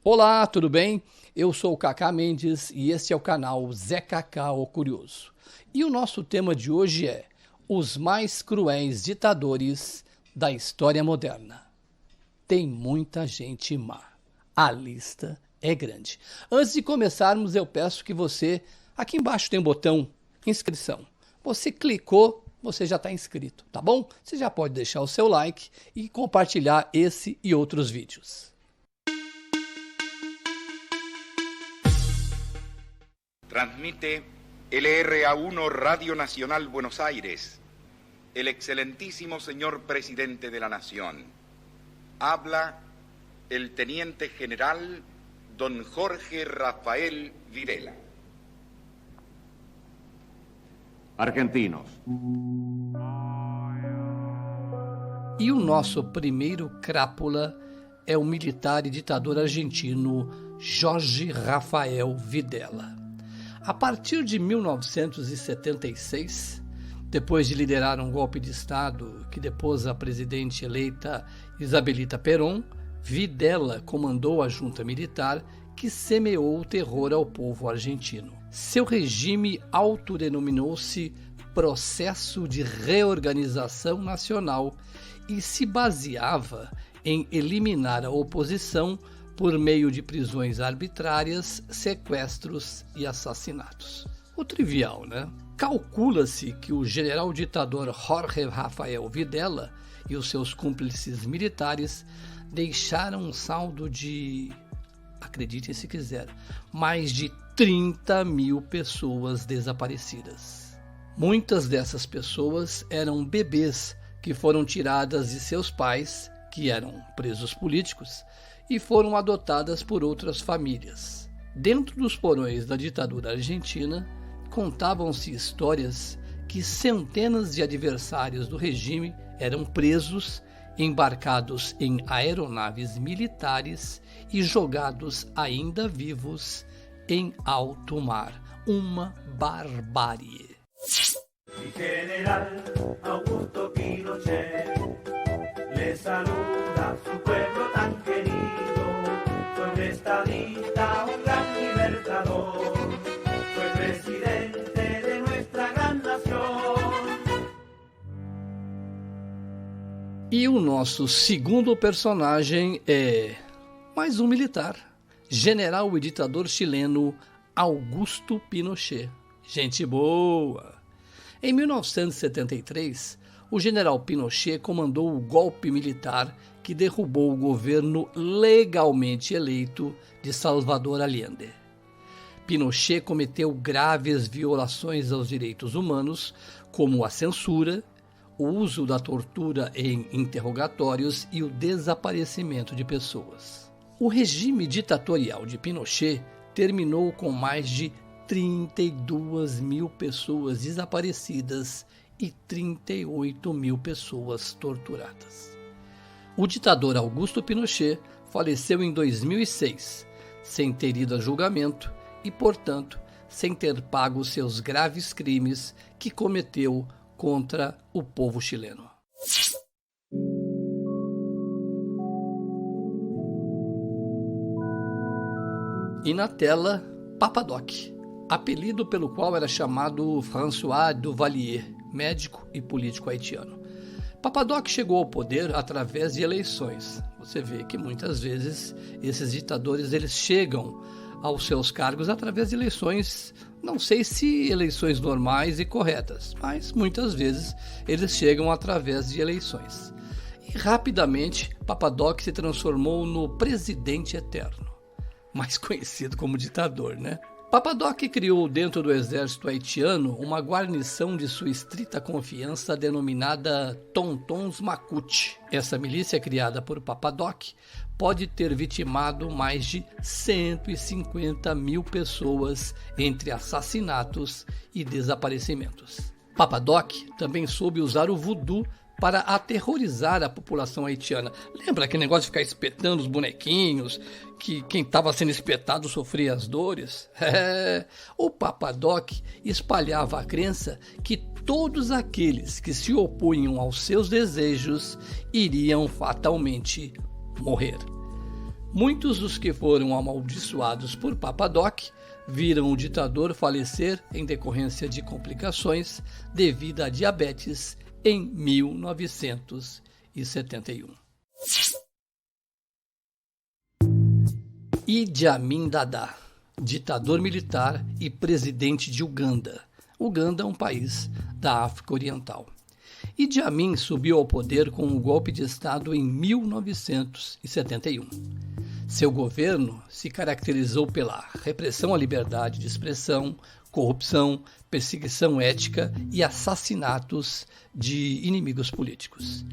Olá, tudo bem? Eu sou o Cacá Mendes e este é o canal Zé Cacá o Curioso. E o nosso tema de hoje é os mais cruéis ditadores da história moderna. Tem muita gente má. A lista é grande. Antes de começarmos, eu peço que você, aqui embaixo tem um botão inscrição. Você clicou, você já está inscrito, tá bom? Você já pode deixar o seu like e compartilhar esse e outros vídeos. Transmite LRA1 Radio Nacional Buenos Aires, el excelentísimo señor presidente de la Nación. Habla el teniente general don Jorge Rafael Videla. Argentinos. E o nosso primeiro crápula é o militar e ditador argentino Jorge Rafael Videla. A partir de 1976, depois de liderar um golpe de Estado que depôs a presidente eleita Isabelita Perón, Videla comandou a junta militar que semeou o terror ao povo argentino. Seu regime autodenominou-se Processo de Reorganização Nacional e se baseava em eliminar a oposição por meio de prisões arbitrárias, sequestros e assassinatos. O trivial, né? Calcula-se que o general ditador Jorge Rafael Videla e os seus cúmplices militares deixaram um saldo de, acreditem se quiser, mais de 30 mil pessoas desaparecidas. Muitas dessas pessoas eram bebês que foram tiradas de seus pais, que eram presos políticos, e foram adotadas por outras famílias. Dentro dos porões da ditadura argentina, contavam-se histórias que centenas de adversários do regime eram presos, embarcados em aeronaves militares e jogados ainda vivos em alto mar. Uma barbárie. General Augusto Pinochet le saluda su pueblo tan querido. Fue un estadista, un gran libertador. Fue presidente de nuestra gran nación. E o nosso segundo personagem é mais um militar, general e ditador chileno Augusto Pinochet. Gente boa! Em 1973, o general Pinochet comandou o golpe militar que derrubou o governo legalmente eleito de Salvador Allende. Pinochet cometeu graves violações aos direitos humanos, como a censura, o uso da tortura em interrogatórios e o desaparecimento de pessoas. O regime ditatorial de Pinochet terminou com mais de 32 mil pessoas desaparecidas e 38 mil pessoas torturadas. O ditador Augusto Pinochet faleceu em 2006, sem ter ido a julgamento e, portanto, sem ter pago seus graves crimes que cometeu contra o povo chileno. E na tela, Papa Doc, apelido pelo qual era chamado François Duvalier, médico e político haitiano. Papa Doc chegou ao poder através de eleições. Você vê que muitas vezes esses ditadores eles chegam aos seus cargos através de eleições, não sei se eleições normais e corretas, mas muitas vezes eles chegam através de eleições. E rapidamente Papa Doc se transformou no presidente eterno, mais conhecido como ditador, né? Papa Doc criou dentro do exército haitiano uma guarnição de sua estrita confiança denominada Tontons Macuti. Essa milícia criada por Papa Doc pode ter vitimado mais de 150 mil pessoas entre assassinatos e desaparecimentos. Papa Doc também soube usar o voodoo para aterrorizar a população haitiana. Lembra aquele negócio de ficar espetando os bonequinhos, que quem estava sendo espetado sofria as dores? O Papa Doc espalhava a crença que todos aqueles que se opunham aos seus desejos iriam fatalmente morrer. Muitos dos que foram amaldiçoados por Papa Doc viram o ditador falecer em decorrência de complicações devido à diabetes em 1971. Idi Amin Dada, ditador militar e presidente de Uganda. Uganda é um país da África Oriental. Idi Amin subiu ao poder com um golpe de Estado em 1971. Seu governo se caracterizou pela repressão à liberdade de expressão, corrupção, perseguição ética e assassinatos de inimigos políticos.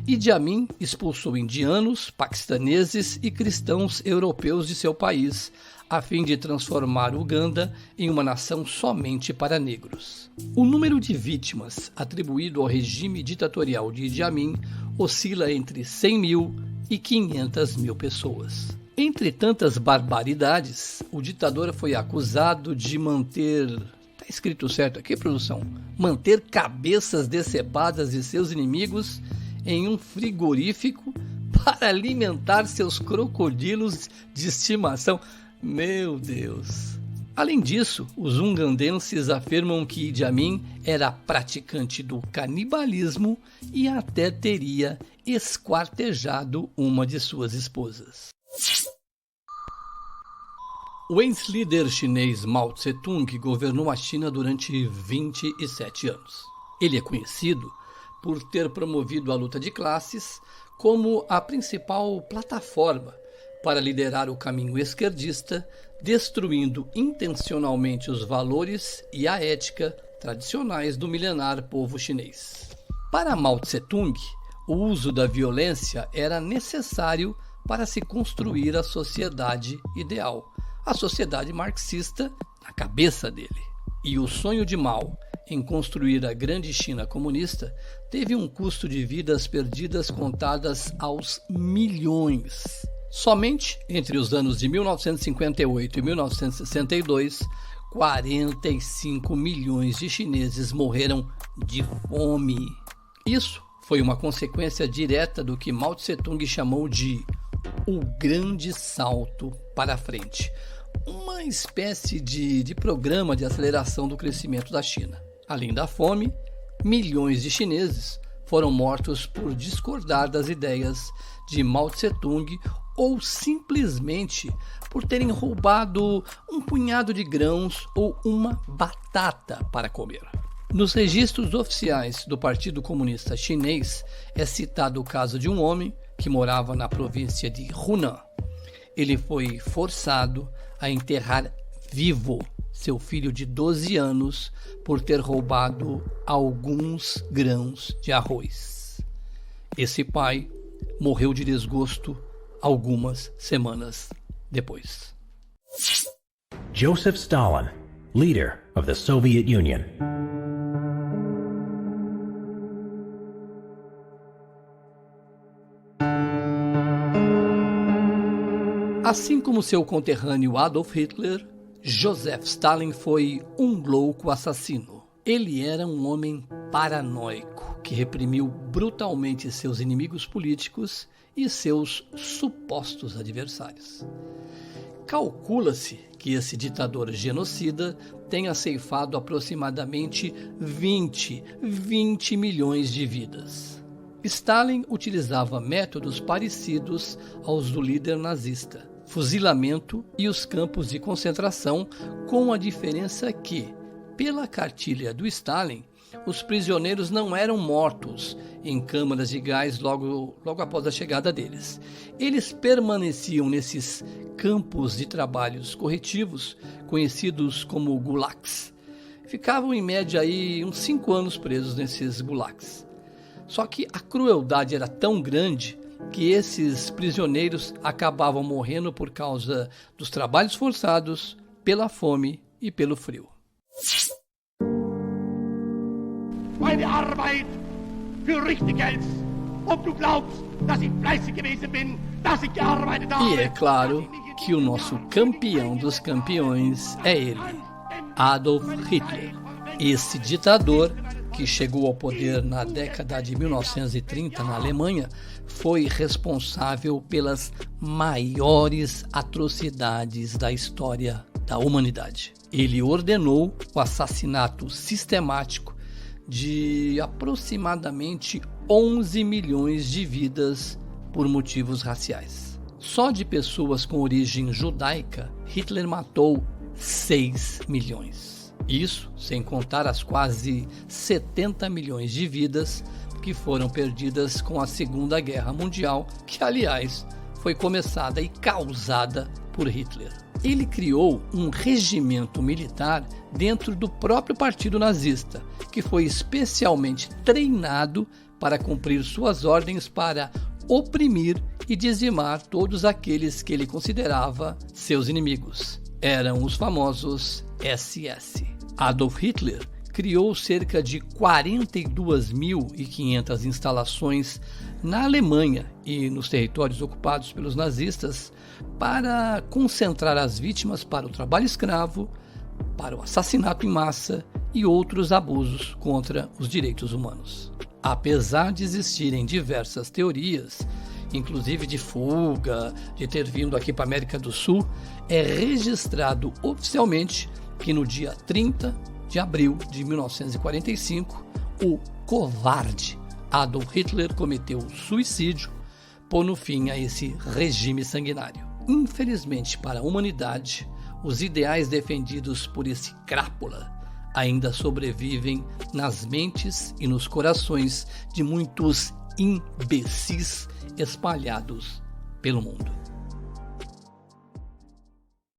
Idi Amin expulsou indianos, paquistaneses e cristãos europeus de seu país, a fim de transformar Uganda em uma nação somente para negros. O número de vítimas atribuído ao regime ditatorial de Idi Amin oscila entre 100 mil e 500 mil pessoas. Entre tantas barbaridades, o ditador foi acusado de manter... Está escrito certo aqui, produção? Manter cabeças decepadas de seus inimigos em um frigorífico para alimentar seus crocodilos de estimação. Meu Deus! Além disso, os ugandenses afirmam que Idi Amin era praticante do canibalismo e até teria esquartejado uma de suas esposas. O ex-líder chinês Mao Tse-tung governou a China durante 27 anos. Ele é conhecido por ter promovido a luta de classes como a principal plataforma para liderar o caminho esquerdista, destruindo intencionalmente os valores e a ética tradicionais do milenar povo chinês. Para Mao Tse-tung, o uso da violência era necessário para se construir a sociedade ideal, a sociedade marxista na cabeça dele. E o sonho de Mao em construir a grande China comunista teve um custo de vidas perdidas contadas aos milhões. Somente entre os anos de 1958 e 1962, 45 milhões de chineses morreram de fome. Isso foi uma consequência direta do que Mao Tse-tung chamou de o grande salto para frente, uma espécie de programa de aceleração do crescimento da China. Além da fome, milhões de chineses foram mortos por discordar das ideias de Mao Tse-tung ou simplesmente por terem roubado um punhado de grãos ou uma batata para comer. Nos registros oficiais do Partido Comunista Chinês é citado o caso de um homem que morava na província de Hunan. Ele foi forçado a enterrar vivo seu filho de 12 anos por ter roubado alguns grãos de arroz. Esse pai morreu de desgosto algumas semanas depois. Joseph Stalin, leader of the Soviet Union. Assim como seu conterrâneo Adolf Hitler, Joseph Stalin foi um louco assassino. Ele era um homem paranoico que reprimiu brutalmente seus inimigos políticos e seus supostos adversários. Calcula-se que esse ditador genocida tenha ceifado aproximadamente 20 milhões de vidas. Stalin utilizava métodos parecidos aos do líder nazista: fuzilamento e os campos de concentração, com a diferença que, pela cartilha do Stalin, os prisioneiros não eram mortos em câmaras de gás logo após a chegada deles. Eles permaneciam nesses campos de trabalhos corretivos, conhecidos como gulags. Ficavam em média aí uns 5 anos presos nesses gulags. Só que a crueldade era tão grande que esses prisioneiros acabavam morrendo por causa dos trabalhos forçados, pela fome e pelo frio. Meine Arbeit für richtig hältst. Ob du glaubst, dass ich fleißig gewesen bin, dass ich gearbeitet habe. E é claro que o nosso campeão dos campeões é ele, Adolf Hitler. Esse ditador que chegou ao poder na década de 1930 na Alemanha, foi responsável pelas maiores atrocidades da história da humanidade. Ele ordenou o assassinato sistemático de aproximadamente 11 milhões de vidas por motivos raciais. Só de pessoas com origem judaica, Hitler matou 6 milhões. Isso sem contar as quase 70 milhões de vidas que foram perdidas com a Segunda Guerra Mundial, que, aliás, foi começada e causada por Hitler. Ele criou um regimento militar dentro do próprio partido nazista, que foi especialmente treinado para cumprir suas ordens para oprimir e dizimar todos aqueles que ele considerava seus inimigos. Eram os famosos SS. Adolf Hitler criou cerca de 42.500 instalações na Alemanha e nos territórios ocupados pelos nazistas para concentrar as vítimas para o trabalho escravo, para o assassinato em massa e outros abusos contra os direitos humanos. Apesar de existirem diversas teorias, inclusive de fuga, de ter vindo aqui para a América do Sul, é registrado oficialmente que no dia 30 de abril de 1945, o covarde Adolf Hitler cometeu suicídio, pondo fim a esse regime sanguinário. Infelizmente para a humanidade, os ideais defendidos por esse crápula ainda sobrevivem nas mentes e nos corações de muitos imbecis espalhados pelo mundo.